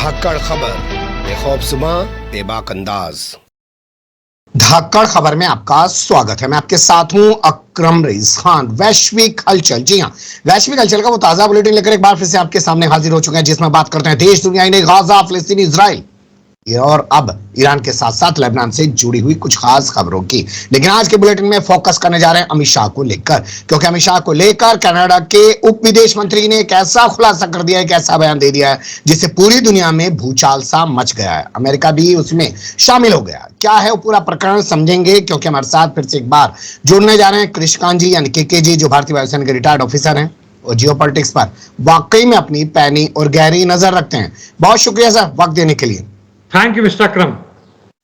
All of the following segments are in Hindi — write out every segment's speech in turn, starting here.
धाकड़ खबर, बेखौफज़ुमा बेबाक अंदाज। धाकड़ खबर में आपका स्वागत है। मैं आपके साथ हूं अकरम रईस खान। वैश्विक हलचल, जी हां, वैश्विक हलचल का वो ताजा बुलेटिन लेकर एक बार फिर से आपके सामने हाजिर हो चुके हैं, जिसमें बात करते हैं देश दुनिया ने गाजा, फिलिस्तीन, इजराइल और अब ईरान के साथ साथ लेबनान से जुड़ी हुई कुछ खास खबरों की। लेकिन आज के बुलेटिन में फोकस करने जा रहे हैं अमित शाह को लेकर, क्योंकि अमित शाह को लेकर कनाडा के उप विदेश मंत्री ने एक ऐसा खुलासा कर दिया है, एक ऐसा बयान दे दिया है जिससे पूरी दुनिया में भूचाल सा मच गया है। अमेरिका भी उसमें शामिल हो गया। क्या है वो पूरा प्रकरण, समझेंगे, क्योंकि हमारे साथ फिर से एक बार जुड़ने जा रहे हैं कृषिकांत जी, यानी के जी, जो भारतीय वायुसेना के रिटायर्ड ऑफिसर हैं और जियो पॉलिटिक्स पर वाकई में अपनी पैनी और गहरी नजर रखते हैं। बहुत शुक्रिया सर वक्त देने के लिए। थैंक यू मिस्टर अकरम।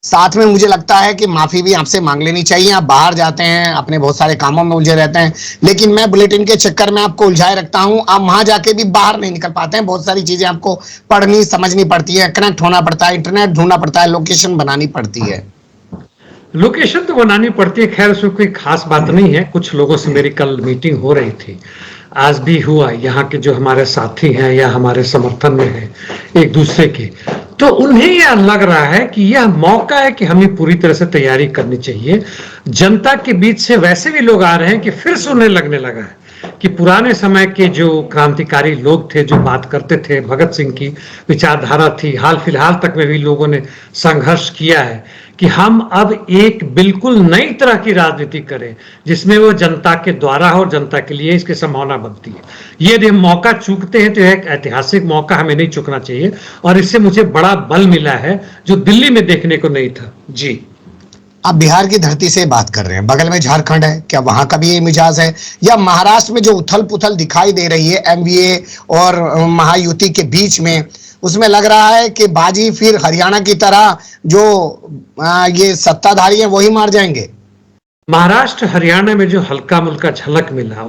साथ में मुझे लगता है कि माफी भी आपसे मांग लेनी चाहिए। आप बाहर जाते हैं, अपने बहुत सारे कामों में उलझे रहते हैं, लेकिन मैं बुलेटिन के चक्कर में आपको उलझाए रखता हूं। आप वहां जाके भी बाहर नहीं निकल पाते हैं। बहुत सारी चीजें आपको पढ़नी समझनी पड़ती है, कनेक्ट होना पड़ता है, इंटरनेट ढूंढना पड़ता है, लोकेशन बनानी पड़ती है। लोकेशन तो बनानी पड़ती है, खैर उसमें कोई खास बात नहीं है। कुछ लोगों से मेरी कल मीटिंग हो रही थी, आज भी हुआ। यहाँ के जो हमारे साथी हैं या हमारे समर्थन में हैं एक दूसरे के, तो उन्हें यह लग रहा है कि यह मौका है कि हमें पूरी तरह से तैयारी करनी चाहिए। जनता के बीच से वैसे भी लोग आ रहे हैं कि फिर से उन्हें लगने लगा है कि पुराने समय के जो क्रांतिकारी लोग थे, जो बात करते थे, भगत सिंह की विचारधारा थी, हाल फिलहाल तक में भी लोगों ने संघर्ष किया है कि हम अब एक बिल्कुल नई तरह की राजनीति करें जिसमें वो जनता के द्वारा हो और जनता के लिए इसकी संभावना बनती है। ये यदि हम मौका चूकते हैं तो यह एक ऐतिहासिक मौका, हमें नहीं चूकना चाहिए। और इससे मुझे बड़ा बल मिला है जो दिल्ली में देखने को नहीं था। जी, आप बिहार की धरती से बात कर रहे हैं, बगल में झारखंड है, क्या वहां का भी ये मिजाज है? या महाराष्ट्र में जो उथल पुथल दिखाई दे रही है एमवीए और महायुति के बीच में, उसमें लग रहा है कि बाजी फिर हरियाणा की तरह जो ये सत्ताधारी हैं वही मार जाएंगे? महाराष्ट्र हरियाणा में जो हल्का मुल्का झलक मिला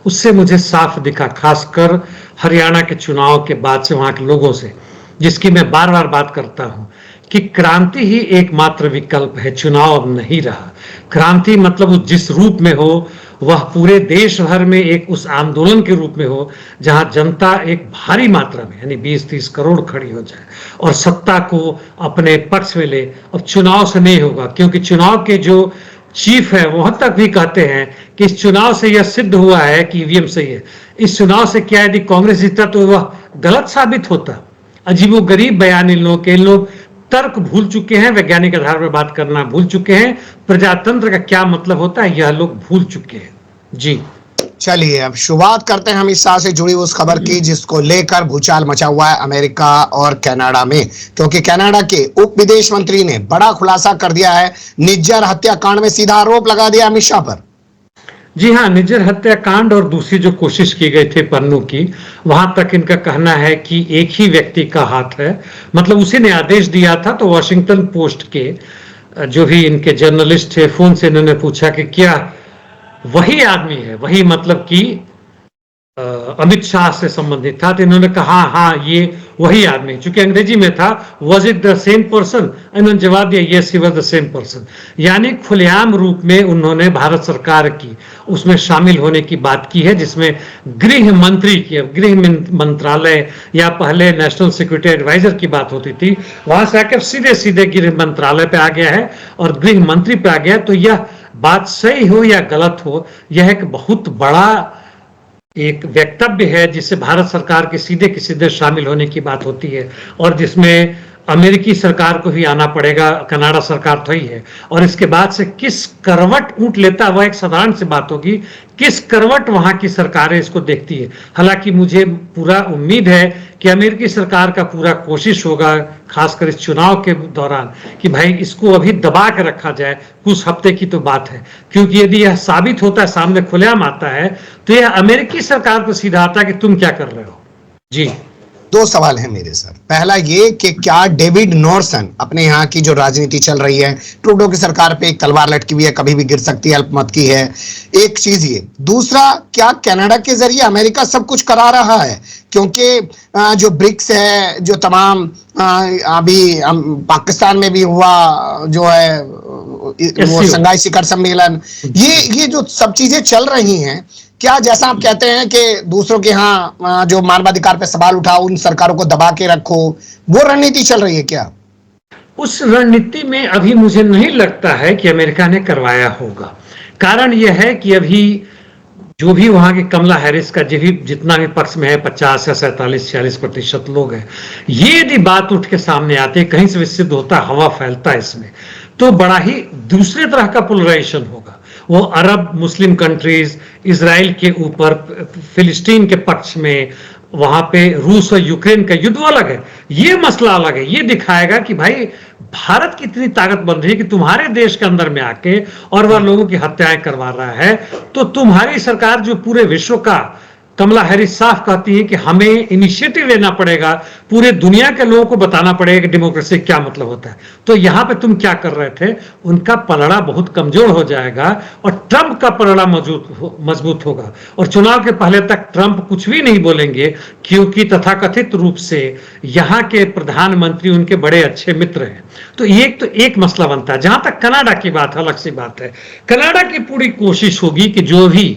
उससे मुझे साफ दिखा, खासकर हरियाणा के चुनाव के बाद से, वहां के लोगों से, जिसकी मैं बार बार बात करता हूं कि क्रांति ही एकमात्र विकल्प है, चुनाव अब नहीं रहा। क्रांति मतलब वो जिस रूप में हो वह पूरे देश भर में एक उस आंदोलन के रूप में हो जहां जनता एक भारी मात्रा में, यानी 20-30 करोड़ खड़ी हो जाए और सत्ता को अपने पक्ष में ले। अब चुनाव से नहीं होगा, क्योंकि चुनाव के जो चीफ है वहां तक भी कहते हैं कि इस चुनाव से यह सिद्ध हुआ है कि ईवीएम सही है। इस चुनाव से क्या यदि कांग्रेस जीता तो वह गलत साबित होता। अजीबोगरीब बयान इन लोगों के। इन लोग तर्क भूल चुके हैं, वैज्ञानिक आधार पर बात करना भूल चुके हैं, प्रजातंत्र का क्या मतलब होता है यह लोग भूल चुके हैं। जी, चलिए अब शुरुआत करते हैं अमित शाह से जुड़ी उस खबर की जिसको लेकर भूचाल मचा हुआ है अमेरिका और कनाडा में, क्योंकि कनाडा के उप विदेश मंत्री ने बड़ा खुलासा कर दिया है। निज्जर हत्याकांड में सीधा आरोप लगा दिया अमित शाह पर। जी हाँ, निज्जर हत्याकांड और दूसरी जो कोशिश की गई थी पन्नू की, वहां तक इनका कहना है कि एक ही व्यक्ति का हाथ है, मतलब उसी ने आदेश दिया था। तो वॉशिंगटन पोस्ट के जो भी इनके जर्नलिस्ट थे, फोन से इन्होंने पूछा कि क्या वही आदमी है, वही मतलब कि अमित शाह से संबंधित था। तो इन्होंने कहा हाँ ये वही आदमी, चूंकि अंग्रेजी में था was it the same person, इन्होंने जवाब दिया yes he was the same person. यानी खुलेआम रूप में उन्होंने भारत सरकार की उसमें शामिल होने की बात की है, जिसमें गृह मंत्री की, गृह मंत्रालय या पहले नेशनल सिक्योरिटी एडवाइजर की बात होती थी, वहां से आकर सीधे सीधे गृह मंत्रालय पे आ गया है और गृह मंत्री पे आ गया। तो यह बात सही हो या गलत हो, यह एक बहुत बड़ा एक वक्तव्य है जिससे भारत सरकार के सीधे शामिल होने की बात होती है और जिसमें अमेरिकी सरकार को भी आना पड़ेगा, कनाडा सरकार तो ही है। और इसके बाद से किस करवट ऊंट लेता है वह एक साधारण सी बात होगी, किस करवट वहां की सरकारें इसको देखती है। हालांकि मुझे पूरा उम्मीद है कि अमेरिकी सरकार का पूरा कोशिश होगा, खासकर इस चुनाव के दौरान, कि भाई इसको अभी दबा के रखा जाए। कुछ हफ्ते की तो बात है, क्योंकि यदि यह साबित होता है, सामने खुलेआम आता है, तो यह अमेरिकी सरकार को सीधा आता है कि तुम क्या कर रहे हो। जी, दो सवाल है मेरे सर। पहला ये कि क्या डेविड नॉर्सन, अपने यहाँ की जो राजनीति चल रही है, ट्रूडो की सरकार पे एक तलवार लटकी हुई है, कभी भी गिर सकती है, अल्पमत की है, एक चीज ये। दूसरा, क्या कनाडा के जरिए अमेरिका सब कुछ करा रहा है? क्योंकि जो ब्रिक्स है, जो तमाम अभी पाकिस्तान में भी हुआ जो है वो शंघाई शिखर सम्मेलन, ये जो सब चीजें चल रही हैं, क्या जैसा आप कहते हैं कि दूसरों के यहाँ जो मानवाधिकार पे सवाल उठाओ, उन सरकारों को दबा के रखो, वो रणनीति चल रही है क्या? उस रणनीति में अभी मुझे नहीं लगता है कि अमेरिका ने करवाया होगा। कारण यह है कि अभी जो भी वहां की कमला हैरिस का जितना भी पक्ष में है 50 या 47-46% लोग हैं, ये यदि बात उठ के सामने आते हैं, कहीं से भी सिद्ध होता है, हवा फैलता है इसमें, तो बड़ा ही दूसरे तरह का पोलराइजेशन होगा। वो अरब मुस्लिम कंट्रीज इजराइल के ऊपर, फिलिस्तीन के पक्ष में, वहां पे रूस और यूक्रेन का युद्ध अलग है, ये मसला अलग है। ये दिखाएगा कि भाई भारत की इतनी ताकत बन रही है कि तुम्हारे देश के अंदर में आके और वह लोगों की हत्याएं करवा रहा है, तो तुम्हारी सरकार जो पूरे विश्व का, कमला हैरिस साफ कहती है कि हमें इनिशिएटिव लेना पड़ेगा, पूरे दुनिया के लोगों को बताना पड़ेगा कि डेमोक्रेसी क्या मतलब होता है। तो यहां पे तुम क्या कर रहे थे, उनका पलड़ा बहुत कमजोर हो जाएगा और ट्रंप का पलड़ा मजबूत होगा। और चुनाव के पहले तक ट्रंप कुछ भी नहीं बोलेंगे, क्योंकि तथाकथित रूप से यहां के प्रधानमंत्री उनके बड़े अच्छे मित्र हैं। तो एक मसला बनता है। जहां तक कनाडा की बात है, अलग सी बात है। कनाडा की पूरी कोशिश होगी कि जो भी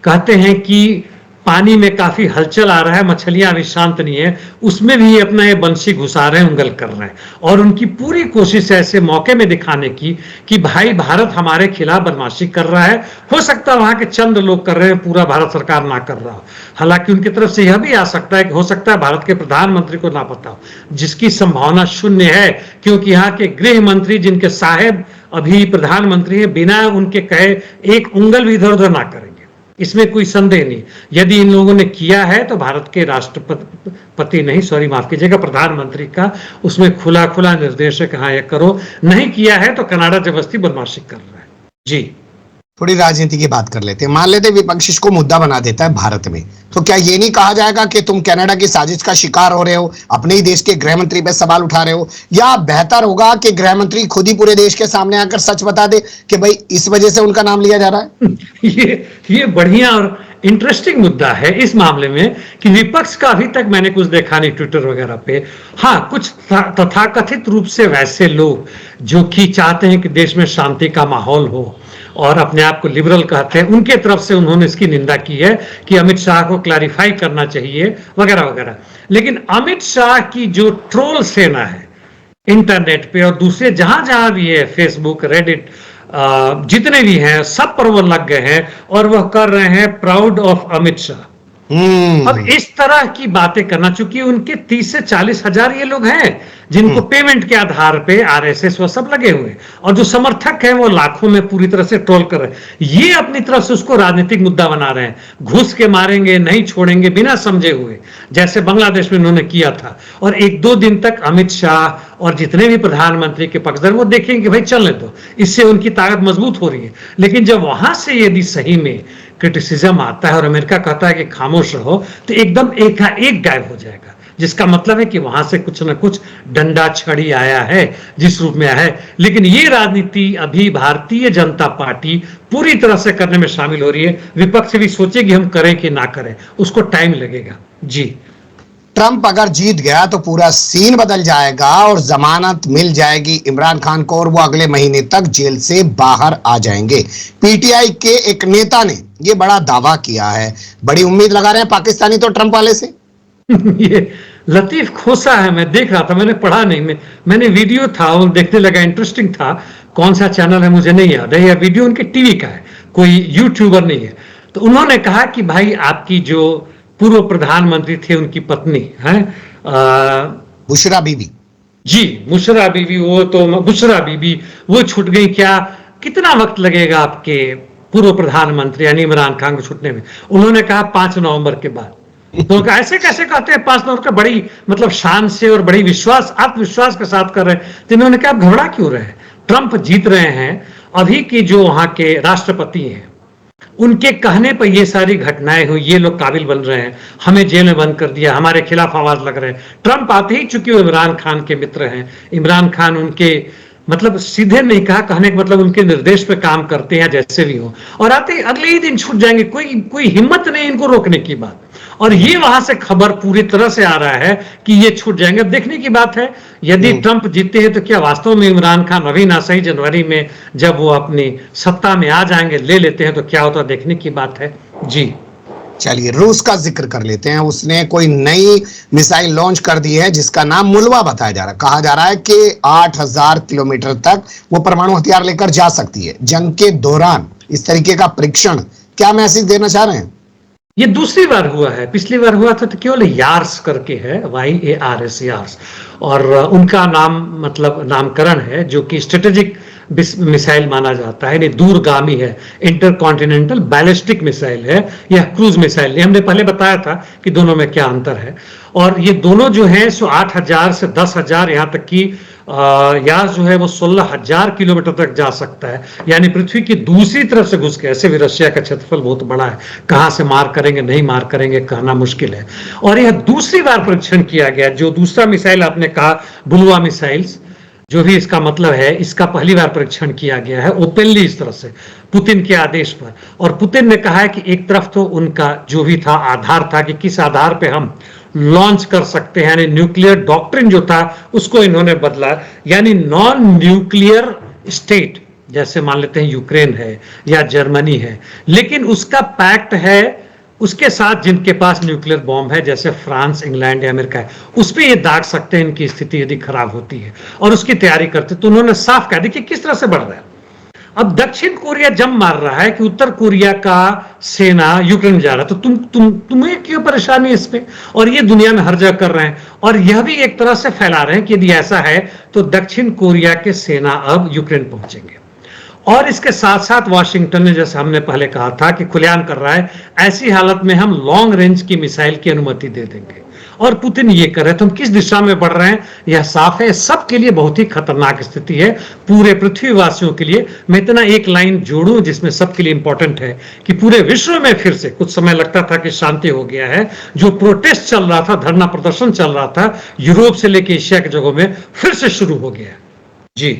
कहते हैं कि पानी में काफी हलचल आ रहा है, मछलियां अभी शांत नहीं है, उसमें भी अपना ये बंशी घुसा रहे हैं, उंगल कर रहे हैं। और उनकी पूरी कोशिश है ऐसे मौके में दिखाने की कि भाई भारत हमारे खिलाफ बदमाशी कर रहा है। हो सकता है वहां के चंद लोग कर रहे हैं, पूरा भारत सरकार ना कर रहा हो। हालांकि उनकी तरफ से यह भी आ सकता है कि हो सकता है भारत के प्रधानमंत्री को ना पता हो, जिसकी संभावना शून्य है, क्योंकि यहाँ के गृह मंत्री, जिनके साहेब अभी प्रधानमंत्री है, बिना उनके कहे एक उंगल भी इधर उधर ना करेंगे, इसमें कोई संदेह नहीं। यदि इन लोगों ने किया है तो भारत के राष्ट्रपति नहीं, सॉरी माफ कीजिएगा, प्रधानमंत्री का उसमें खुला खुला निर्देश है कि हाँ ये करो। नहीं किया है तो कनाडा जबरदस्ती बदमाशी कर रहा है। जी, थोड़ी राजनीति की बात कर लेते हैं। मान लेते विपक्ष इसको मुद्दा बना देता है भारत में, तो क्या ये नहीं कहा जाएगा कि तुम कनाडा की साजिश का शिकार हो रहे हो, अपने ही देश के गृह मंत्री पे सवाल उठा रहे हो? या बेहतर होगा कि गृह मंत्री खुद ही पूरे देश के सामने आकर सच बता दे कि भाई इस वजह से उनका नाम लिया जा रहा है? ये बढ़िया और इंटरेस्टिंग मुद्दा है इस मामले में कि विपक्ष का अभी तक मैंने कुछ देखा नहीं ट्विटर वगैरह पे। हाँ, कुछ तथाकथित रूप से वैसे लोग जो कि चाहते हैं कि देश में शांति का माहौल हो और अपने आप को लिबरल कहते हैं, उनके तरफ से उन्होंने इसकी निंदा की है कि अमित शाह को क्लैरिफाई करना चाहिए वगैरह वगैरह। लेकिन अमित शाह की जो ट्रोल सेना है इंटरनेट पे और दूसरे जहां जहां भी है, फेसबुक, रेडिट, जितने भी हैं, सब पर वो लग गए हैं और वह कर रहे हैं प्राउड ऑफ अमित शाह। अब इस तरह की बातें करना, चूंकि उनके 30 से 40 हजार ये लोग हैं जिनको पेमेंट के आधार पे आरएसएस वो सब लगे हुए, और जो समर्थक हैं वो लाखों में पूरी तरह से ट्रोल कर रहे हैं। ये अपनी तरफ से उसको राजनीतिक मुद्दा बना रहे हैं, घुस के मारेंगे, नहीं छोड़ेंगे बिना समझे हुए, जैसे बांग्लादेश में उन्होंने किया था। और 1-2 दिन तक अमित शाह और जितने भी प्रधानमंत्री के पक्षधर वो देखेंगे भाई चलने दो, इससे उनकी ताकत मजबूत हो रही है। लेकिन जब वहां से यदि सही में क्रिटिसिज्म आता है और अमेरिका कहता है कि खामोश रहो, तो एकदम एकाएक गायब हो जाएगा, जिसका मतलब है कि वहां से कुछ ना कुछ डंडा छड़ी आया है, जिस रूप में आया है। लेकिन ये राजनीति अभी भारतीय जनता पार्टी पूरी तरह से करने में शामिल हो रही है। विपक्ष भी सोचेगी हम करें कि ना करें, उसको टाइम लगेगा। जी, ट्रंप अगर जीत गया तो पूरा सीन बदल जाएगा और जमानत मिल जाएगी इमरान खान को और वो अगले महीने तक जेल से बाहर आ जाएंगे। पीटीआई के एक नेता ने ये बड़ा दावा किया है। बड़ी उम्मीद लगा रहे हैं पाकिस्तानी तो ट्रंप वाले से। ये लतीफ खोसा है, मैं देख रहा था, मैंने पढ़ा नहीं, मैंने वीडियो था वो देखने लगा, इंटरेस्टिंग था। कौन सा चैनल है मुझे नहीं याद है, यह वीडियो उनके टीवी का है, कोई यूट्यूबर नहीं है। तो उन्होंने कहा कि भाई आपकी जो पूर्व प्रधानमंत्री थे उनकी पत्नी है बुशरा बीबी, जी बुशरा बीबी, वो तो बुशरा बीबी वो छूट गई। क्या कितना वक्त लगेगा आपके पूर्व प्रधानमंत्री यानी इमरान खान को छूटने में? उन्होंने कहा 5 नवंबर के बाद। तो ऐसे कैसे कहते हैं 5 नवंबर का? बड़ी मतलब शान से और बड़ी विश्वास, आत्मविश्वास के साथ कर रहे हैं। तो इन्होंने कहा घबरा क्यों रहे हैं, ट्रंप जीत रहे हैं। अभी की जो वहां के राष्ट्रपति हैं उनके कहने पर ये सारी घटनाएं हुई, ये लोग काबिल बन रहे हैं, हमें जेल में बंद कर दिया, हमारे खिलाफ आवाज लग रहे हैं। ट्रंप आते ही, चूंकि वो इमरान खान के मित्र हैं, इमरान खान उनके मतलब सीधे नहीं कहा, कहने का मतलब उनके निर्देश पे काम करते हैं जैसे भी हो, और आते ही अगले ही दिन छूट जाएंगे। कोई हिम्मत नहीं इनको रोकने की बात। और ये वहां से खबर पूरी तरह से आ रहा है कि ये छूट जाएंगे। अब देखने की बात है यदि ट्रंप जीतते हैं तो क्या वास्तव में इमरान खान अभी ना सही जनवरी में जब वो अपनी सत्ता में आ जाएंगे, ले लेते हैं, तो क्या होता देखने की बात है। जी। चलिए रूस का जिक्र कर लेते हैं। उसने कोई नई मिसाइल लॉन्च कर दी है जिसका नाम मुलवा बताया जा रहा है। कहा जा रहा है कि 8,000 किलोमीटर तक वो परमाणु हथियार लेकर जा सकती है। जंग के दौरान इस तरीके का परीक्षण क्या मैसेज देना चाह रहे हैं? ये दूसरी बार हुआ है। पिछली बार हुआ था तो केवल यार्स करके है, YARS, यार्स, और उनका नाम मतलब नामकरण है, जो कि स्ट्रेटेजिक मिसाइल माना जाता है, यानी दूरगामी है, इंटरकॉन्टिनेंटल बैलिस्टिक मिसाइल है, यह क्रूज मिसाइल। हमने पहले बताया था कि दोनों में क्या अंतर है। और ये दोनों जो है सो 8,000 से 10,000, यहाँ तक कि यार्स जो है वो 16,000 किलोमीटर तक जा सकता है, यानी पृथ्वी की दूसरी तरफ से घुस के। ऐसे भी रशिया का क्षेत्रफल बहुत बड़ा है, कहां से मार करेंगे नहीं मार करेंगे कहना मुश्किल है। और यह दूसरी बार परीक्षण किया गया। जो दूसरा मिसाइल आपने कहा बुलवा मिसाइल्स, जो भी इसका मतलब है, इसका पहली बार परीक्षण किया गया है ओपनली, इस तरह से पुतिन के आदेश पर। और पुतिन ने कहा है कि एक तरफ तो उनका जो भी था आधार था कि किस आधार पे हम लॉन्च कर सकते हैं, यानी न्यूक्लियर डॉक्ट्रिन जो था उसको इन्होंने बदला, यानी नॉन न्यूक्लियर स्टेट, जैसे मान लेते हैं यूक्रेन है या जर्मनी है, लेकिन उसका पैक्ट है उसके साथ जिनके पास न्यूक्लियर बॉम्ब है, जैसे फ्रांस, इंग्लैंड या अमेरिका है, उस पर ये दाग सकते हैं इनकी स्थिति यदि खराब होती है, और उसकी तैयारी करते। तो उन्होंने साफ कहा, देखिए किस तरह से बढ़ रहा है। अब दक्षिण कोरिया जम मार रहा है कि उत्तर कोरिया का सेना यूक्रेन जा रहा है, तो तुम्हें क्यों परेशानी इसमें? और ये दुनिया में हर जगह कर रहे हैं, और यह भी एक तरह से फैला रहे हैं कि यदि ऐसा है तो दक्षिण कोरिया के सेना अब यूक्रेन पहुंचेंगे। और इसके साथ साथ वाशिंगटन ने, जैसे हमने पहले कहा था, कि खुलेआम कर रहा है ऐसी हालत में हम लॉन्ग रेंज की मिसाइल की अनुमति दे देंगे। और पुतिन ये कर रहे हैं, तो हम किस दिशा में बढ़ रहे हैं यह साफ है। सबके लिए बहुत ही खतरनाक स्थिति है, पूरे पृथ्वीवासियों के लिए। मैं इतना एक लाइन जोड़ूं जिसमें सबके लिए इंपॉर्टेंट है कि पूरे विश्व में फिर से, कुछ समय लगता था कि शांति हो गया है, जो प्रोटेस्ट चल रहा था, धरना प्रदर्शन चल रहा था यूरोप से लेकर एशिया के जगहों में, फिर से शुरू हो गया है। जी,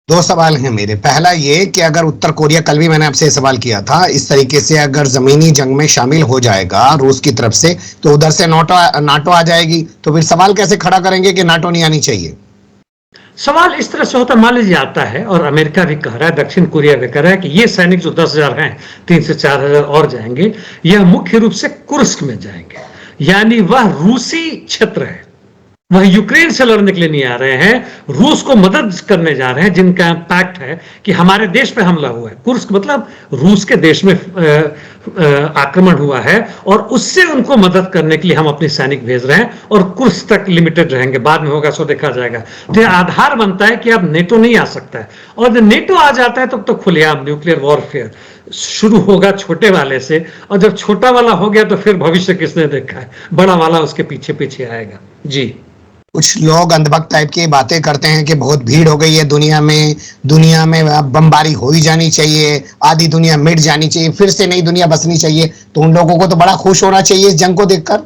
दो सवाल हैं मेरे। पहला ये कि अगर उत्तर कोरिया, कल भी मैंने आपसे सवाल किया था, इस तरीके से अगर जमीनी जंग में शामिल हो जाएगा रूस की तरफ से, तो उधर से नाटो आ जाएगी, तो फिर सवाल कैसे खड़ा करेंगे कि नाटो नहीं आनी चाहिए? सवाल इस तरह से होता, मान लीजिए आता है, और अमेरिका भी कह रहा है, दक्षिण कोरिया भी कह रहा है कि ये सैनिक जो 10,000 हैं, 3 से 4,000 और जाएंगे, यह मुख्य रूप से कुर्स्क में जाएंगे, यानी वह रूसी क्षेत्र है, वह यूक्रेन से लड़ने के लिए नहीं आ रहे हैं, रूस को मदद करने जा रहे हैं, जिनका पैक्ट है कि हमारे देश पे हमला हुआ है। कुर्स्क मतलब रूस के देश में आक्रमण हुआ है, और उससे उनको मदद करने के लिए हम अपने सैनिक भेज रहे हैं, और कुर्स्क तक लिमिटेड रहेंगे, बाद में होगा सो देखा जाएगा। तो यह आधार बनता है कि अब नेटो नहीं आ सकता है, और जब नेटो आ जाता है तब तो खुलेआम न्यूक्लियर वॉरफेयर शुरू होगा छोटे वाले से, और जब छोटा वाला हो गया तो फिर भविष्य किसने देखा है, बड़ा वाला उसके पीछे पीछे आएगा। जी, कुछ लोग अंधभक्त टाइप की बातें करते हैं कि बहुत भीड़ हो गई है दुनिया में बमबारी हो ही जानी चाहिए, आधी दुनिया मिट जानी चाहिए, फिर से नई दुनिया बसनी चाहिए। तो उन लोगों को तो बड़ा खुश होना चाहिए इस जंग को देखकर।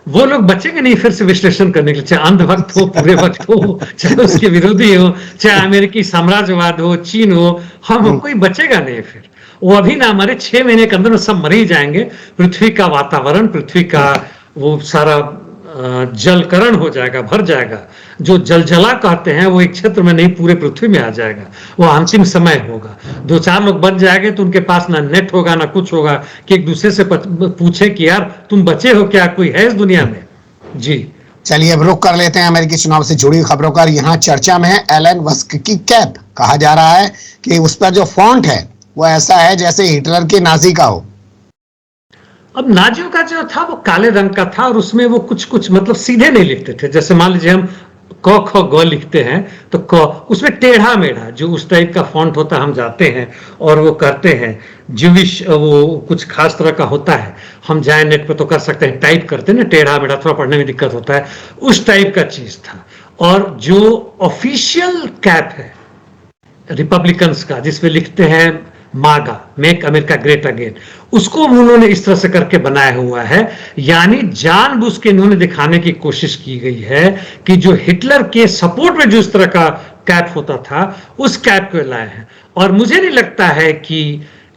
वो लोग बचेंगे नहीं फिर से विश्लेषण करने के लिए, चाहे अंधभक्त हो, पूरे भक्त हो, चाहे उसके विरोधी हो, चाहे अमेरिकी साम्राज्यवाद हो, चीन हो, हम कोई बचेगा नहीं। फिर वो अभी ना मरे, 6 महीने के अंदर सब मर ही जाएंगे। पृथ्वी का वातावरण, पृथ्वी का वो सारा जलकरण हो जाएगा, भर जाएगा। जो जलजला कहते हैं वो एक क्षेत्र में नहीं, पूरे पृथ्वी में आ जाएगा। वो अंतिम समय होगा। 2-4 लोग बच जाएंगे तो उनके पास ना नेट होगा ना कुछ होगा कि एक दूसरे से पूछे कि यार तुम बचे हो क्या, कोई है इस दुनिया में। जी, चलिए अब रुक कर लेते हैं अमेरिकी चुनाव से जुड़ी खबरों का। यहाँ चर्चा में है एलन मस्क की कैप। कहा जा रहा है कि उस पर जो फॉन्ट है वो ऐसा है जैसे हिटलर के नाजी का हो। अब नाजियों का जो था वो काले रंग का था, और उसमें वो कुछ मतलब सीधे नहीं लिखते थे। जैसे मान लीजिए हम क ख ग लिखते हैं तो क, उसमें टेढ़ा मेढ़ा जो उस टाइप का फॉन्ट होता है, हम जाते हैं और वो करते हैं। ज्यूइश वो कुछ खास तरह का होता है, हम जाए नेट पे तो कर सकते हैं, टाइप करते हैं ना टेढ़ा मेढ़ा, थोड़ा पढ़ने में दिक्कत होता है, उस टाइप का चीज था। और जो ऑफिशियल कैप है रिपब्लिकन्स का, जिसमें लिखते हैं मागा, मेक अमेरिका ग्रेट अगेन, उसको उन्होंने इस तरह से करके बनाया हुआ है। यानी जानबूझ के इन्होंने दिखाने की कोशिश की गई है कि जो हिटलर के सपोर्ट में जो इस तरह का कैप होता था उस कैप को लाए हैं। और मुझे नहीं लगता है कि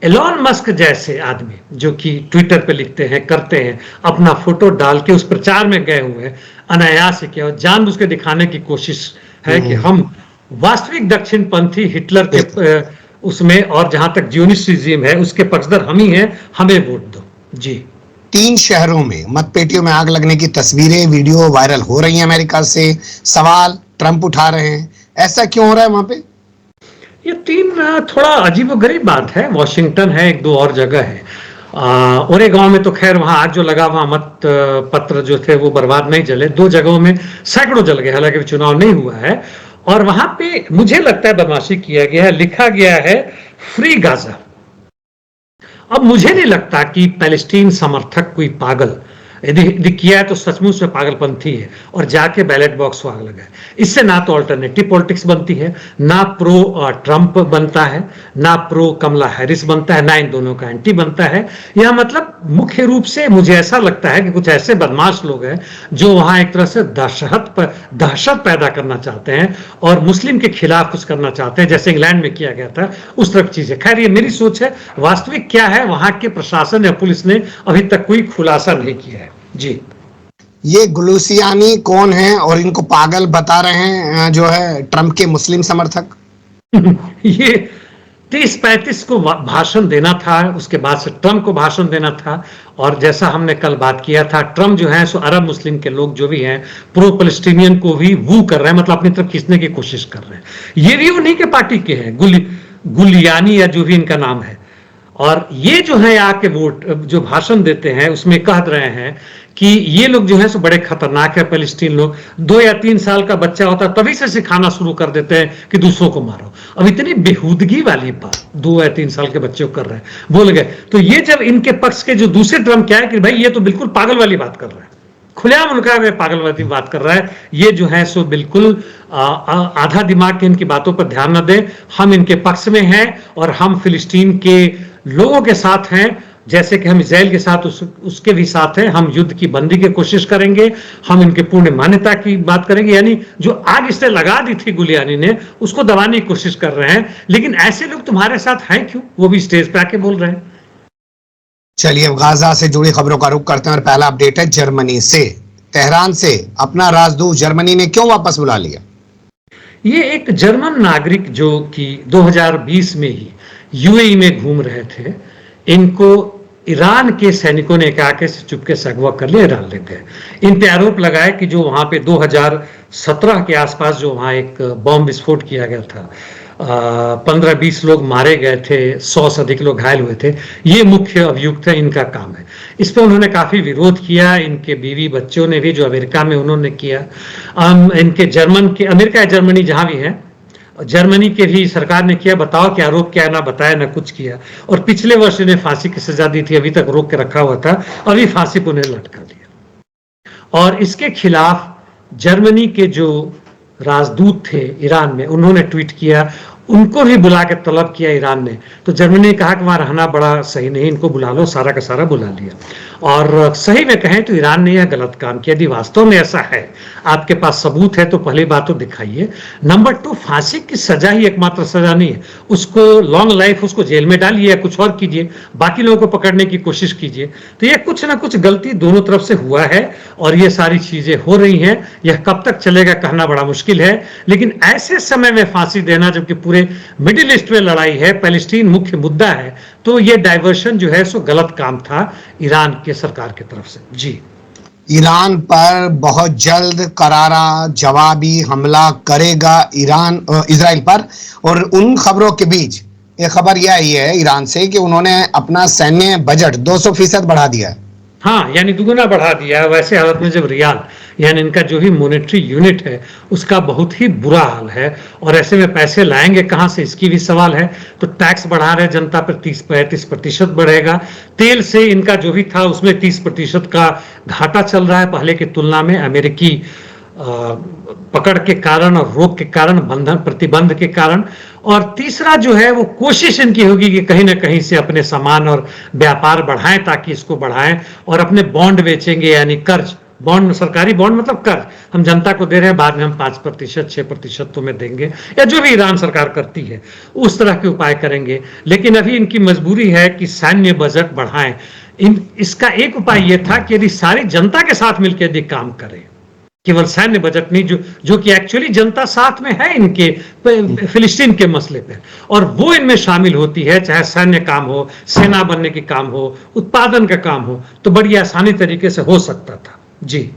एलॉन मस्क जैसे आदमी जो कि ट्विटर पे लिखते हैं, करते हैं, अपना फोटो डाल के उस प्रचार में गए हुए हैं, अनायास किया और जानबूझ के दिखाने की कोशिश है कि हम वास्तविक दक्षिणपंथी हिटलर के उसमें, और जहां तक जियोनिस्ट रिजीम है उसके पक्षधर हम ही हैं, हमें वोट दो। जी। 3 शहरों में मतपेटियों में आग लगने की तस्वीरें, वीडियो वायरल हो रही हैं अमेरिका से। सवाल ट्रंप उठा रहे हैं, ऐसा क्यों हो रहा है वहां पे? ये तीन थोड़ा अजीबोगरीब बात है। वॉशिंगटन है, एक दो और जगह है। ओरेगॉन में तो खैर वहां आग जो लगा वहां मत पत्र जो थे वो बर्बाद नहीं जले। 2 जगहों में सैकड़ों जल गए, हालांकि चुनाव नहीं हुआ है। और वहां पे मुझे लगता है बदमाशी किया गया है, लिखा गया है फ्री गाजा। अब मुझे नहीं लगता कि पैलेस्टीन समर्थक कोई पागल यदि किया है तो सचमुच में पागलपंथी है और जाके बैलेट बॉक्स को आग लगाए। इससे ना तो अल्टरनेटिव पॉलिटिक्स बनती है, ना प्रो ट्रंप बनता है, ना प्रो कमला हैरिस बनता है, ना इन दोनों का एंटी बनता है। यह मतलब मुख्य रूप से मुझे ऐसा लगता है कि कुछ ऐसे बदमाश लोग हैं जो वहां एक तरह से दहशत पैदा करना चाहते हैं और मुस्लिम के खिलाफ कुछ करना चाहते हैं, जैसे इंग्लैंड में किया गया था उस तरह की चीजें। खैर ये मेरी सोच है, वास्तविक क्या है वहां के प्रशासन या पुलिस ने अभी तक कोई खुलासा नहीं किया है। जी। ये गुलूसियानी कौन है और इनको पागल बता रहे हैं जो है ट्रंप के मुस्लिम समर्थक? ये 30-35 को भाषण देना था, उसके बाद से ट्रंप को भाषण देना था। और जैसा हमने कल बात किया था, ट्रंप जो है सो अरब मुस्लिम के लोग जो भी हैं प्रो पैलेस्टीनियन को भी वू कर रहे हैं, मतलब अपनी तरफ खींचने की कोशिश कर रहे हैं। ये भी उन्हीं के पार्टी के हैं, गुलियानी या जो भी इनका नाम है। और ये जो है आके वोट जो भाषण देते हैं उसमें कह रहे हैं कि ये लोग जो है सो बड़े खतरनाक है पैलेस्टीन लोग। 2 या 3 साल का बच्चा होता तभी से सिखाना शुरू कर देते हैं कि दूसरों को मारो। अब इतनी बेहूदगी वाली बात 2 या 3 साल के बच्चे को कर रहे हैं, बोल गए। तो ये जब इनके पक्ष के जो दूसरे ट्रंप क्या है कि भाई ये तो बिल्कुल पागल वाली बात कर रहा है, खुलेआम उनका पागल वाली बात कर रहा है। ये जो है सो बिल्कुल आधा दिमाग के इनकी बातों पर ध्यान न दें। हम इनके पक्ष में हैं और हम फिलिस्तीन के लोगों के साथ हैं, जैसे कि हम इजराइल के साथ उसके भी साथ हैं। हम युद्ध की बंदी की कोशिश करेंगे, हम इनके पूर्ण मान्यता की बात करेंगे। यानी जो आग इसने लगा दी थी गुलियानी ने, उसको दबाने की कोशिश कर रहे हैं। लेकिन ऐसे लोग तुम्हारे साथ हैं क्यों, वो भी स्टेज पे आके बोल रहे हैं। चलिए गाजा से जुड़ी खबरों का रुख करते हैं और पहला अपडेट है जर्मनी से। तेहरान से अपना राजदूत जर्मनी ने क्यों वापस बुला लिया? ये एक जर्मन नागरिक जो कि 2020 में ही यूएई में घूम रहे थे, इनको ईरान के सैनिकों ने आके से चुपके से अगवा कर लिया, ईरान ले गए। इन पे आरोप लगाए कि जो वहां पे 2017 के आसपास जो वहां एक बॉम्ब विस्फोट किया गया था, 15-20 लोग मारे गए थे, 100 से अधिक लोग घायल हुए थे। ये मुख्य अभियुक्त है, इनका काम है। इस पर उन्होंने काफी विरोध किया, इनके बीवी बच्चों ने भी, जो अमेरिका में उन्होंने किया। इनके जर्मन के, अमेरिका या जर्मनी जहां भी है, जर्मनी के भी सरकार ने किया। बताओ कि आरोप क्या है, ना बताया ना कुछ किया। और पिछले वर्ष इन्हें फांसी की सजा दी थी, अभी तक रोक के रखा हुआ था, अभी फांसी पर उन्हें लटका दिया। और इसके खिलाफ जर्मनी के जो राजदूत थे ईरान में, उन्होंने ट्वीट किया, उनको भी बुला के तलब किया ईरान ने। तो जर्मनी ने कहा कि वहां रहना बड़ा सही नहीं, इनको बुला लो, सारा का सारा बुला लिया। और सही में कहें तो ईरान ने यह गलत काम किया। यदि वास्तव में ऐसा है, आपके पास सबूत है, तो पहली बात तो दिखाइए। नंबर 2, फांसी की सजा ही एकमात्र सजा नहीं है, उसको लॉन्ग लाइफ, उसको जेल में डालिए या कुछ और कीजिए, बाकी लोगों को पकड़ने की कोशिश कीजिए। तो यह कुछ ना कुछ गलती दोनों तरफ से हुआ है और ये सारी चीजें हो रही हैं। यह कब तक चलेगा कहना बड़ा मुश्किल है, लेकिन ऐसे समय में फांसी देना, जबकि पूरे मिडिल ईस्ट में लड़ाई है, पैलेस्टीन मुख्य मुद्दा है, तो ये डाइवर्शन जो है सो गलत काम था ईरान के सरकार की तरफ से। जी। ईरान पर बहुत जल्द करारा जवाबी हमला करेगा ईरान इजराइल पर। और उन खबरों के बीच एक खबर यह आई है ईरान से कि उन्होंने अपना सैन्य बजट 200% बढ़ा दिया है। हाँ, यानी दुगुना बढ़ा दिया है। वैसे हालत में जब रियाल यानी इनका जो भी मॉनेटरी यूनिट है उसका बहुत ही बुरा हाल है, और ऐसे में पैसे लाएंगे कहां से, इसकी भी सवाल है। तो टैक्स बढ़ा रहे जनता पर, 30-35% बढ़ेगा। तेल से इनका जो भी था उसमें 30% का घाटा चल रहा है पहले की तुलना में, अमेरिकी पकड़ के कारण और रोक के कारण, प्रतिबंध के कारण। और तीसरा जो है वो कोशिश इनकी होगी कि कहीं ना कहीं से अपने सामान और व्यापार बढ़ाएं, ताकि इसको बढ़ाएं। और अपने बॉन्ड बेचेंगे, यानी कर्ज, बॉन्ड, सरकारी बॉन्ड मतलब कर्ज हम जनता को दे रहे हैं, बाद में हम 5%, 6% तुम्हें देंगे, या जो भी ईरान सरकार करती है उस तरह के उपाय करेंगे। लेकिन अभी इनकी मजबूरी है कि सैन्य बजट बढ़ाएं। इसका एक उपाय यह था कि यदि सारी जनता के साथ मिलकर यदि काम करें, केवल सैन्य बजट नहीं, जो कि एक्चुअली जनता साथ में है इनके फिलिस्तीन के मसले पे, और वो इनमें शामिल होती है, चाहे सैन्य काम हो, सेना बनने के काम हो, उत्पादन का काम हो, तो बड़ी आसानी तरीके से हो सकता था। जी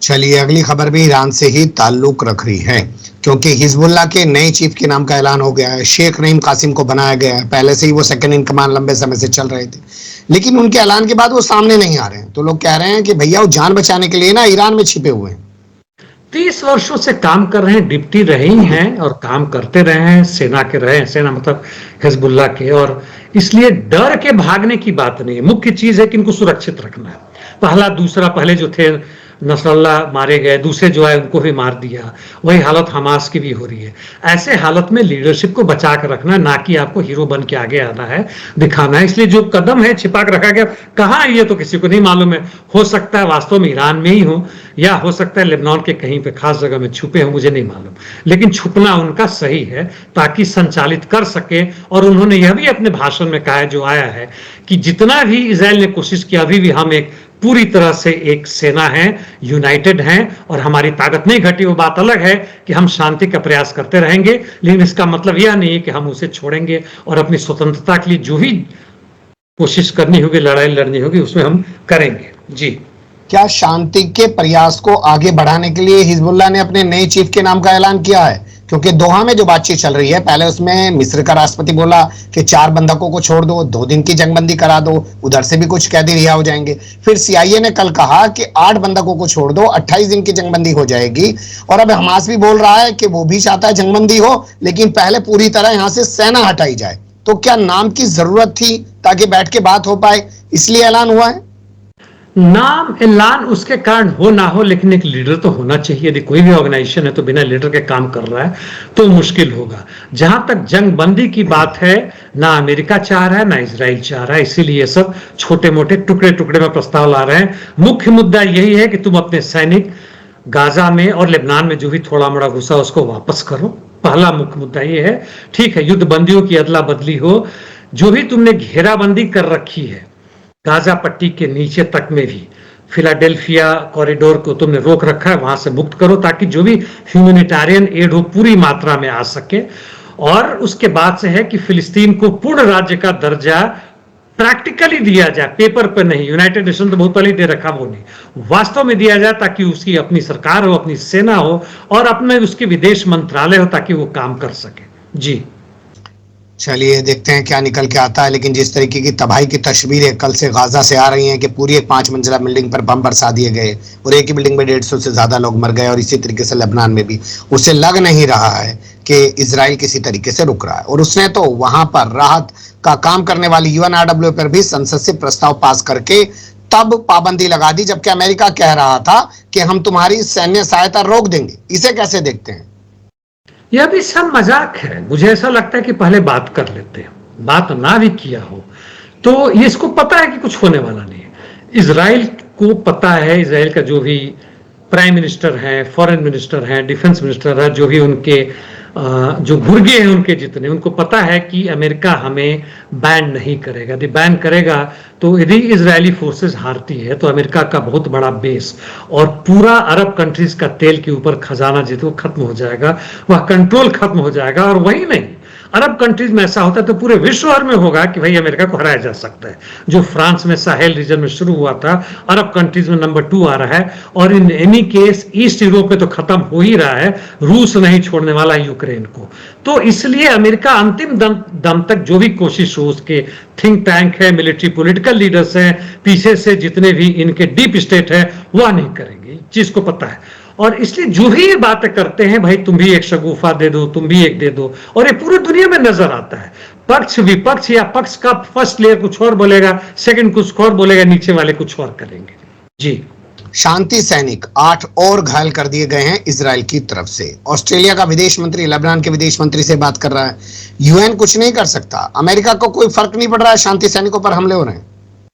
चलिए, अगली खबर भी ईरान से ही ताल्लुक रख रही है, क्योंकि हिजबुल्लाह के नए चीफ के नाम का ऐलान हो गया है। शेख नईम कासिम को बनाया गया है। पहले से ही वो सेकंड इन कमांड लंबे समय से चल रहे थे, लेकिन उनके ऐलान के बाद वो सामने नहीं आ रहे हैं। तो लोग कह रहे हैं कि भैया वो जान बचाने के लिए ना ईरान में छिपे हुए हैं। 30 वर्षों से काम कर रहे हैं, डिप्टी रहे ही हैं और काम करते रहे हैं, सेना के रहे हैं, सेना मतलब हिजबुल्लाह के, और इसलिए डर के भागने की बात नहीं है। मुख्य चीज है कि इनको सुरक्षित रखना है। पहला दूसरा, पहले जो थे नसरल्लाह मारे गए, दूसरे जो है उनको भी मार दिया, वही हालत हमास की भी हो रही है। ऐसे हालत में लीडरशिप को बचा कर रखना है, ना कि आपको हीरो बन के आगे आना है, दिखाना है। इसलिए जो कदम है छिपा कर रखा गया, कहाँ है ये तो किसी को नहीं मालूम है। हो सकता है वास्तव में ईरान में ही हो, या हो सकता है लेबनान के कहीं पे खास जगह में छुपे हो, मुझे नहीं मालूम, लेकिन छुपना उनका सही है ताकि संचालित कर सके। और उन्होंने यह भी अपने भाषण में कहा है, जो आया है, कि जितना भी इजराइल ने कोशिश की, अभी भी हम एक पूरी तरह से एक सेना है, यूनाइटेड हैं, और हमारी ताकत नहीं घटी। वो बात अलग है कि हम शांति का प्रयास करते रहेंगे, लेकिन इसका मतलब यह नहीं है कि हम उसे छोड़ेंगे, और अपनी स्वतंत्रता के लिए जो भी कोशिश करनी होगी, लड़ाई लड़नी होगी, उसमें हम करेंगे। जी, क्या शांति के प्रयास को आगे बढ़ाने के लिए हिजबुल्लाह ने अपने नए चीफ के नाम का ऐलान किया है? क्योंकि दोहा में जो बातचीत चल रही है, पहले उसमें मिस्र का राष्ट्रपति बोला कि 4 बंधकों को छोड़ दो, 2 दिन की जंगबंदी करा दो, उधर से भी कुछ कैदी रिहा हो जाएंगे। फिर सीआईए ने कल कहा कि 8 बंधकों को छोड़ दो, 28 दिन की जंगबंदी हो जाएगी। और अब हमास भी बोल रहा है कि वो भी चाहता है जंगबंदी हो, लेकिन पहले पूरी तरह यहां से सेना हटाई जाए। तो क्या नाम की जरूरत थी ताकि बैठ के बात हो पाए, इसलिए ऐलान हुआ है? नाम ऐलान उसके कारण हो ना हो, लेकिन एक लीडर तो होना चाहिए। यदि कोई भी ऑर्गेनाइजेशन है तो बिना लीडर के काम कर रहा है तो मुश्किल होगा। जहां तक जंगबंदी की बात है, ना अमेरिका चाह रहा है, ना इजराइल चाह रहा है, इसीलिए सब छोटे मोटे टुकड़े टुकड़े में प्रस्ताव ला रहे हैं। मुख्य मुद्दा यही है कि तुम अपने सैनिक गाजा में और लेबनान में जो भी थोड़ा मोड़ा घुसा उसको वापस करो। पहला मुख्य मुद्दा ये है। ठीक है, युद्ध बंदियों की अदला बदली हो, जो भी तुमने घेराबंदी कर रखी है गाजा पट्टी के नीचे तक में भी, फिलाडेल्फिया कॉरिडोर को तुमने रोक रखा है, वहां से मुक्त करो ताकि जो भी ह्यूमैनिटेरियन एड हो पूरी मात्रा में आ सके। और उसके बाद से है कि फिलिस्तीन को पूर्ण राज्य का दर्जा प्रैक्टिकली दिया जाए, पेपर पर नहीं। यूनाइटेड नेशन तो बहुत पहले दे रखा, वो नहीं, वास्तव में दिया जाए, ताकि उसकी अपनी सरकार हो, अपनी सेना हो, और अपने उसके विदेश मंत्रालय हो, ताकि वो काम कर सके। जी, चलिए देखते हैं क्या निकल के आता है। लेकिन जिस तरीके की तबाही की तस्वीरें कल से गाजा से आ रही हैं कि पूरी एक 5 मंजिला बिल्डिंग पर बम बरसा दिए गए, और एक ही बिल्डिंग में 150 से ज्यादा लोग मर गए, और इसी तरीके से लेबनान में भी, उसे लग नहीं रहा है कि इजराइल किसी तरीके से रुक रहा है। और उसने तो वहां पर राहत का काम करने वाली यूएनआरडब्ल्यू पर भी संसद से प्रस्ताव पास करके तब पाबंदी लगा दी, जबकि अमेरिका कह रहा था कि हम तुम्हारी सैन्य सहायता रोक देंगे। इसे कैसे देखते हैं? यह भी सब मजाक है। मुझे ऐसा लगता है कि पहले बात कर लेते हैं, बात ना भी किया हो तो ये इसको पता है कि कुछ होने वाला नहीं है। इजराइल को पता है, इजराइल का जो भी प्राइम मिनिस्टर है, फॉरेन मिनिस्टर है, डिफेंस मिनिस्टर है, जो भी उनके जो गुर्गे हैं उनके जितने, उनको पता है कि अमेरिका हमें बैन नहीं करेगा। यदि बैन करेगा तो यदि इजरायली फोर्सेस हारती है तो अमेरिका का बहुत बड़ा बेस और पूरा अरब कंट्रीज का तेल के ऊपर खजाना जितना खत्म हो जाएगा, वह कंट्रोल खत्म हो जाएगा। और वही नहीं, अरब कंट्रीज में ऐसा होता है तो पूरे विश्व भर में होगा कि भाई अमेरिका को हराया जा सकता है। जो फ्रांस में साहेल रीजन में शुरू हुआ था, अरब कंट्रीज में नंबर 2 आ रहा है, और in any case east Europe में तो खत्म हो ही रहा है। रूस नहीं छोड़ने वाला यूक्रेन को। तो इसलिए अमेरिका अंतिम दम तक जो भी कोशिश हो, उसके थिंक टैंक है, मिलिट्री पॉलिटिकल लीडर्स हैं, पीछे से जितने भी इनके डीप स्टेट है, वह नहीं करेंगे, चीज को पता है। और इसलिए जो भी ये बातें करते हैं, भाई तुम भी एक शगुफा दे दो, तुम भी एक दे दो, और ये पूरी दुनिया में नजर आता है। पक्ष विपक्ष या पक्ष का फर्स्ट लेयर कुछ और बोलेगा, सेकंड कुछ और बोलेगा, नीचे वाले कुछ और करेंगे। जी, शांति सैनिक 8 और घायल कर दिए गए हैं इजराइल की तरफ से। ऑस्ट्रेलिया का विदेश मंत्री लेबनान के विदेश मंत्री से बात कर रहा है। यूएन कुछ नहीं कर सकता, अमेरिका को कोई फर्क नहीं पड़ रहा है, शांति सैनिकों पर हमले हो रहे हैं।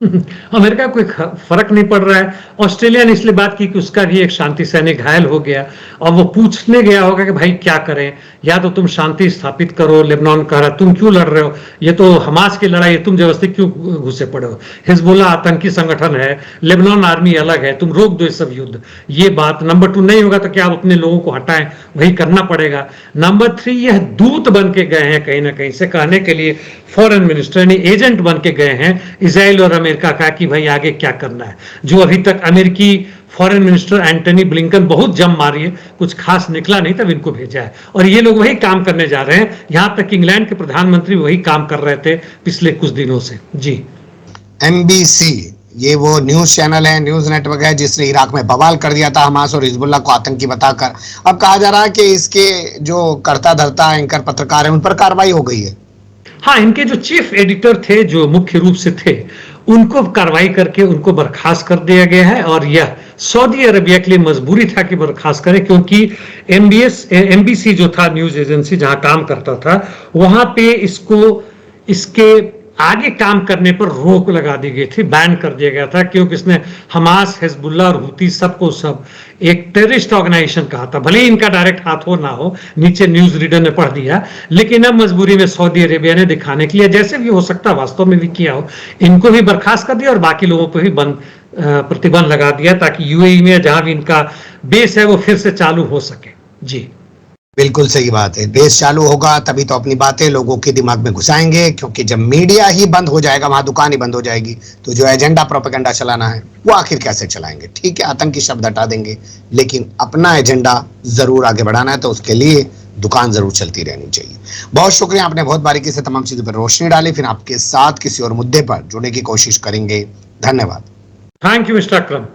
अमेरिका को कोई फर्क नहीं पड़ रहा है। ऑस्ट्रेलिया ने इसलिए बात की कि उसका भी एक शांति सैनिक घायल हो गया और वो पूछने गया होगा कि भाई क्या करें, या तो तुम शांति स्थापित करो, लेबनान कह रहा तुम क्यों लड़ रहे हो, ये तो हमास की लड़ाई है, तुम जबरदस्ती क्यों घुसे पड़े हो, हिजबुल्ला आतंकी संगठन है, लेबनान आर्मी अलग है, तुम रोक दो ये सब युद्ध। ये बात नंबर 2 नहीं होगा तो क्या आप अपने लोगों को हटाएं, वही करना पड़ेगा। नंबर 3, यह दूत बन के गए हैं कहीं ना कहीं से कहने के लिए, फॉरेन मिनिस्टर यानी एजेंट बन के गए हैं इजराइल और अमेरिका का कि भाई आगे क्या करना है। जो अभी तक अमेरिकी फॉरेन मिनिस्टर एंटनी ब्लिंकन बहुत जम मारी है, कुछ खास निकला नहीं तब इनको भेजा है, और ये लोग वही काम करने जा रहे हैं। यहां तक इंग्लैंड के प्रधानमंत्री वही काम कर रहे थे पिछले कुछ दिनों से। जी, एमबीसी ये वो न्यूज चैनल है, न्यूज नेटवर्क है जिसने इराक में बवाल कर दिया था हमास और हिजबुल्लाह को आतंकी बताकर। अब कहा जा रहा है कि इसके जो करता धरता एंकर पत्रकार है उन पर कार्रवाई हो गई है। हाँ, इनके जो चीफ एडिटर थे, जो मुख्य रूप से थे, उनको कार्रवाई करके उनको बर्खास्त कर दिया गया है। और यह सऊदी अरबिया के लिए मजबूरी था कि बर्खास्त करें, क्योंकि एमबीसी जो था न्यूज एजेंसी जहां काम करता था, वहां पे इसके आगे काम करने पर रोक लगा दी गई थी, बैन कर दिया गया था, क्योंकि इसने हमास, हिजबुल्लाह और हुती सबको सब एक टेररिस्ट ऑर्गेनाइजेशन कहा था। भले ही इनका डायरेक्ट हाथ हो ना हो, नीचे न्यूज रीडर ने पढ़ दिया, लेकिन अब मजबूरी में सऊदी अरेबिया ने दिखाने के लिए, जैसे भी हो सकता वास्तव में भी किया हो, इनको भी बर्खास्त कर दिया और बाकी लोगों पर भी प्रतिबंध लगा दिया, ताकि यूएई में जहां भी इनका बेस है वो फिर से चालू हो सके। जी, बिल्कुल सही बात है। देश चालू होगा तभी तो अपनी बातें लोगों के दिमाग में घुसाएंगे, क्योंकि जब मीडिया ही बंद हो जाएगा, वहां दुकान ही बंद हो जाएगी, तो जो एजेंडा प्रोपेगेंडा चलाना है वो आखिर कैसे चलाएंगे। ठीक है, आतंकी शब्द हटा देंगे, लेकिन अपना एजेंडा जरूर आगे बढ़ाना है, तो उसके लिए दुकान जरूर चलती रहनी चाहिए। बहुत शुक्रिया, आपने बहुत बारीकी से तमाम चीजों पर रोशनी डाली। फिर आपके साथ किसी और मुद्दे पर जुड़ने की कोशिश करेंगे। धन्यवाद। Thank you mister Akram.